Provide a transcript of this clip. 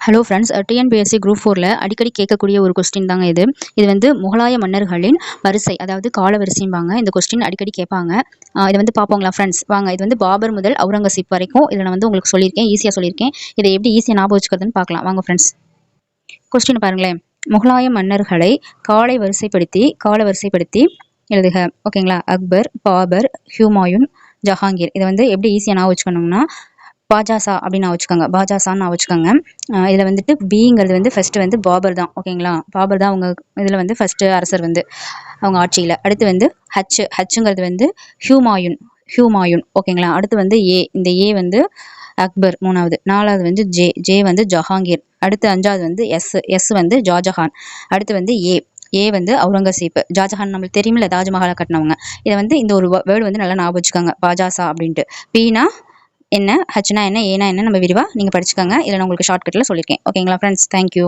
Hello friends, TNPSC group 4ல அடிக்கடி கேட்கக்கூடிய ஒரு கொஸ்டின் தாங்க இது. இது வந்து முகலாய மன்னர்களின் வரிசை, அதாவது கால வரிசைம்பாங்க. இந்த கொஸ்டின் அடிக்கடி கேட்பாங்க. இதை வந்து பார்ப்போங்களா ஃப்ரெண்ட்ஸ்? வாங்க. இது வந்து பாபர் முதல் அவுரங்கசீப் வரைக்கும் இதில் நான் வந்து உங்களுக்கு சொல்லியிருக்கேன், ஈஸியாக சொல்லியிருக்கேன். இதை எப்படி ஈஸியாக ஞாபகம் வச்சுக்கிறதுன்னு பார்க்கலாம் வாங்க ஃப்ரெண்ட்ஸ். கொஸ்டின் பாருங்களேன். முகலாய மன்னர்களை கால வரிசைப்படுத்தி எழுதுக. ஓகேங்களா? அக்பர், பாபர், ஹுமாயூன், ஜஹாங்கீர். இதை வந்து எப்படி ஈஸியாக ஞாபகம் வச்சுக்கணும்னா பாஜாசா அப்படின்னு வச்சுக்கோங்க, பாஜாசான்னு வச்சுக்கோங்க. இதில் வந்துட்டு பிங்கிறது வந்து ஃபர்ஸ்ட் வந்து பாபர் தான். ஓகேங்களா? பாபர் தான் அவங்க இதில் வந்து ஃபர்ஸ்ட் அரசர் வந்து அவங்க ஆட்சியில். அடுத்து வந்து ஹச்சுங்கிறது வந்து ஹியூமாயூன். ஓகேங்களா? அடுத்து வந்து இந்த ஏ வந்து அக்பர் மூணாவது. நாலாவது வந்து ஜே வந்து ஜஹாங்கீர். அடுத்து அஞ்சாவது வந்து எஸ் வந்து ஷாஜஹான். அடுத்து வந்து ஏ வந்து அவுரங்கசீப். ஷாஜஹான் நம்மளுக்கு தெரியுமில்ல, தாஜ்மஹாலை கட்டினவங்க. இதை வந்து இந்த ஒரு வேர்டு வந்து நல்லா ஞாபகம் வச்சுக்கோங்க, பாஜாசா அப்படின்ட்டு. பீனா என்ன, ஹச்னா என்ன, ஏனா என்ன நம்ம விரிவாக நீங்கள் படிச்சுக்கோங்க. இதில் நான் உங்களுக்கு ஷார்ட்கட்டில் சொல்லியிருக்கேன். ஓகேங்களா ஃப்ரெண்ட்ஸ்? தேங்க்யூ.